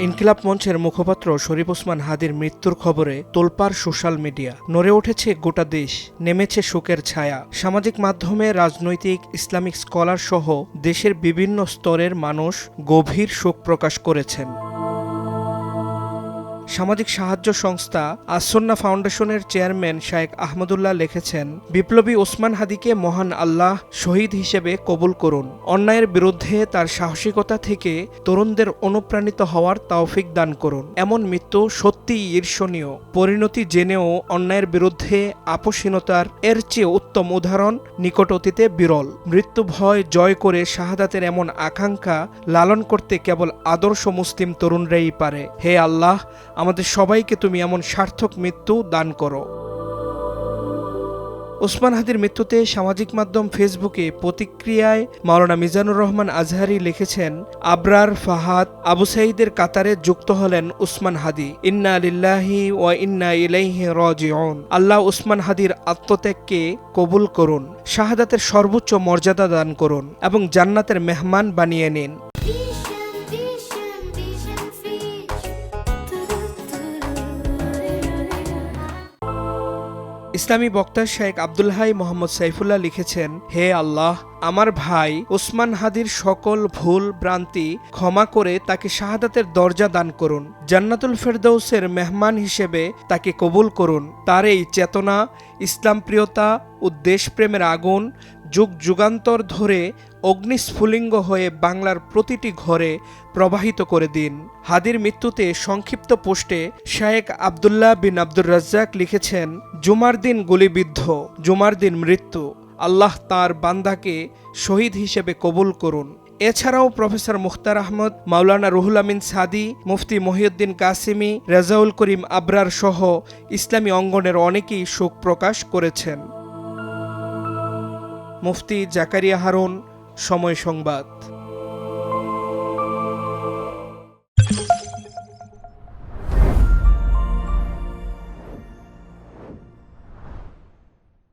ইনকিলাব মঞ্চের মুখপাত্র শরীফ ওসমান হাদীর মৃত্যুর খবরে তোলপাড় সোশ্যাল মিডিয়া, নড়ে উঠেছে গোটা দেশ, নেমেছে শোকের ছায়া। সামাজিক মাধ্যমে রাজনৈতিক, ইসলামিক স্কলার সহ দেশের বিভিন্ন স্তরের মানুষ গভীর শোক প্রকাশ করেছেন। সামাজিক সাহায্য সংস্থা আসন্না ফাউন্ডেশনের চেয়ারম্যান শায়েখ আহমদুল্লাহ লিখেছেন, বিপ্লবী ওসমান হাদীকে মহান আল্লাহ শহীদ হিসেবে কবুল করুন। অন্যায়ের বিরুদ্ধে তার সাহসিকতা থেকে তরুণদের অনুপ্রাণিত হওয়ার তৌফিক দান করুন। এমন মৃত্যু সত্যিই ঈর্ষণীয়। পরিণতি জেনেও অন্যায়ের বিরুদ্ধে আপোষহীনতার এর চেয়ে উত্তম উদাহরণ নিকট অতীতে বিরল। মৃত্যু ভয় জয় করে শাহাদাতের এমন আকাঙ্ক্ষা লালন করতে কেবল আদর্শ মুসলিম তরুণরাই পারে। হে আল্লাহ, আমাদের সবাইকে তুমি এমন সার্থক মৃত্যু দান করো। ওসমান হাদীর মৃত্যুতে সামাজিক মাধ্যম ফেসবুকে প্রতিক্রিয়ায় মাওলানা মিজানুর রহমান আজহারি লিখেছেন, আবরার, ফাহাদ, আবু সাঈদের কাতারে যুক্ত হলেন ওসমান হাদী। ইন্না লিল্লাহি ওয়া ইন্না ইলাইহি রাজিউন। আল্লাহ ওসমান হাদীর আত্মত্যাগকে কবুল করুন, শাহাদাতের সর্বোচ্চ মর্যাদা দান করুন এবং জান্নাতের মেহমান বানিয়ে নিন। ইসলামী বক্তা শেখ আব্দুল হাই মোহাম্মদ সাইফুল্লাহ লিখেছেন, হে আল্লাহ, আমার ভাই ওসমান হাদীর সকল ভুল ভ্রান্তি ক্ষমা করে তাকে শাহাদাতের দরজা দান করুন। জান্নাতুল ফেরদৌসের মেহমান হিসেবে তাকে কবুল করুন। তার এই চেতনা, ইসলাম প্রিয়তা ও দেশপ্রেমের আগুন যুগ যুগান্তর ধরে অগ্নিস্ফুলিঙ্গ হয়ে বাংলার প্রতিটি ঘরে প্রবাহিত করে দিন। হাদীর মৃত্যুতে সংক্ষিপ্ত পোস্টে শায়েখ আবদুল্লাহ বিন আব্দুর রাজ্জাক লিখেছেন, জুমার দিন গুলিবিদ্ধ, জুমার দিন মৃত্যু। আল্লাহ তাঁর বান্দাকে শহীদ হিসেবে কবুল করুন। এছাড়াও প্রফেসর মুখতার আহমদ, মাওলানা রুহুল আমিন সাদি, মুফতি মহিউদ্দিন কাসিমি, রেজাউল করিম আবরার সহ ইসলামী অঙ্গনের অনেকেই শোক প্রকাশ করেছেন। মুফতি জাকারিয়া হারুন, সময় সংবাদ।